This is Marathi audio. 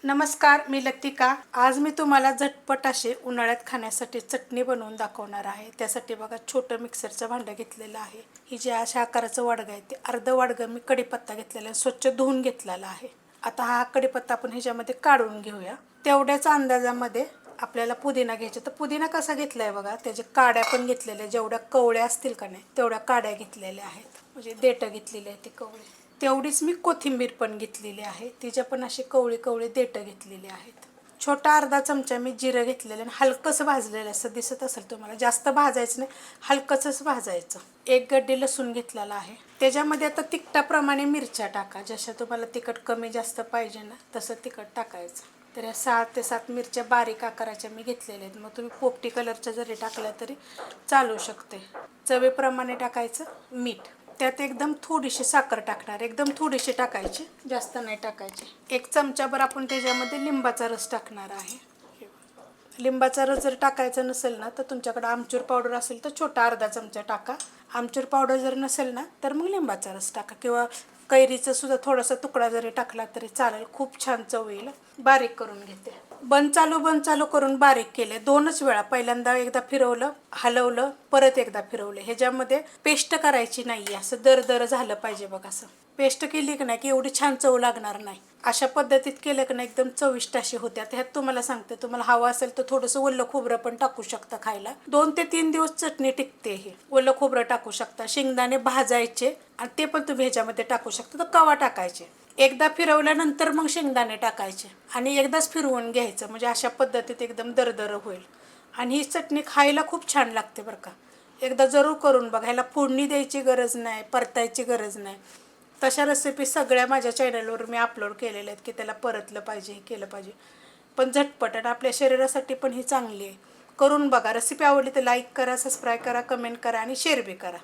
नमस्कार, मी लतिका। आज मी तुम्हाला झटपट असे उन्हाळ्यात खाण्यासाठी चटणी बनवून दाखवणार आहे। त्यासाठी बघा छोटं मिक्सरचं भांडं घेतलेलं आहे। ही जे अशा आकाराचं वाडगं आहे ते अर्ध वाडगं मी कढीपत्ता घेतलेला आहे, स्वच्छ धुवून घेतलेला आहे। आता हा कढीपत्ता आपण ह्याच्यामध्ये काढून घेऊया। तेवढ्याच अंदाजामध्ये आपल्याला पुदिना घ्यायचा। तर पुदिना कसा घेतलाय बघा, त्याच्या काड्या पण घेतलेल्या, जेवढ्या कवळ्या असतील का नाही तेवढ्या काड्या घेतलेल्या आहेत, म्हणजे देठं घेतलेली आहे ती कवळी। तेवढीच मी कोथिंबीर पण घेतलेली आहे, तिच्या पण अशी कवळी कवळी देठं घेतलेली आहेत। छोटा अर्धा चमचा मी जिरं घेतलेलं आणि हलकंसं भाजलेलं असं दिसत असेल तुम्हाला, जास्त भाजायचं नाही, हलकंसंच भाजायचं। एक गड्डी लसूण घेतलेला आहे। त्याच्यामध्ये आता तिखटाप्रमाणे मिरच्या टाका, जशा तुम्हाला तिखट कमी जास्त पाहिजे ना तसं तिखट टाकायचं। तर या 6 ते 7 मिरच्या बारीक आकाराच्या मी घेतलेल्या आहेत। मग तुम्ही पोपटी कलरच्या जरी टाकल्या तरी चालू शकते। चवीप्रमाणे टाकायचं मीठ, त्यात एकदम थोडीशी साखर टाकणार, एकदम थोडीशी टाकायची, जास्त नाही टाकायची। 1 चमचाभर आपण त्याच्यामध्ये लिंबाचा रस टाकणार आहे। लिंबाचा रस जर टाकायचा नसेल ना तर तुमच्याकडे आमचूर पावडर असेल तर छोटा अर्धा चमचा टाका। आमचूर पावडर जर नसेल ना तर मग लिंबाचा रस टाका, किंवा कैरीचा सुद्धा थोडासा तुकडा जरी टाकला तरी चालेल, खूप छान चव येईल। बारीक करून घेते, बंद चालू करून बारीक केले 2च वेळा। पहिल्यांदा एकदा फिरवलं, हलवलं, परत एकदा फिरवलं। ह्याच्यामध्ये पेस्ट करायची नाही, असं दरदर झालं पाहिजे बघ। असं पेस्ट केली की नाही की एवढी छान चव लागणार नाही। अशा पद्धतीत केलं की नाही एकदम चविष्ट अशी होते। आता ह्यात तुम्हाला सांगते, तुम्हाला हवं असेल तर थोडंसं ओलं खोबरं पण टाकू शकता, खायला 2 ते 3 दिवस चटणी टिकते। हे ओलं खोबरं टाकू शकता, शेंगदाणे भाजायचे आणि ते पण तुम्ही ह्याच्यामध्ये टाकू शकता। तर कवा टाकायचे, एकदा फिरवल्यानंतर मग शेंगदाणे टाकायचे आणि एकदाच फिरवून घ्यायचं, म्हणजे अशा पद्धतीत एकदम दरदर होईल। आणि ही चटणी खायला खूप छान लागते बरं का, एकदा जरूर करून बघा। ह्याला फोडणी द्यायची गरज नाही, परतायची गरज नाही। तशा रेसिपी सगळ्या माझ्या चॅनलवर मी अपलोड केलेल्या आहेत की त्याला परतलं पाहिजे, हे केलं पाहिजे, पण झटपट आणि आपल्या शरीरासाठी पण ही चांगली आहे। करून बघा। रेसिपी आवडली तर लाईक करा, सबस्क्राईब करा, कमेंट करा आणि शेअर बी करा।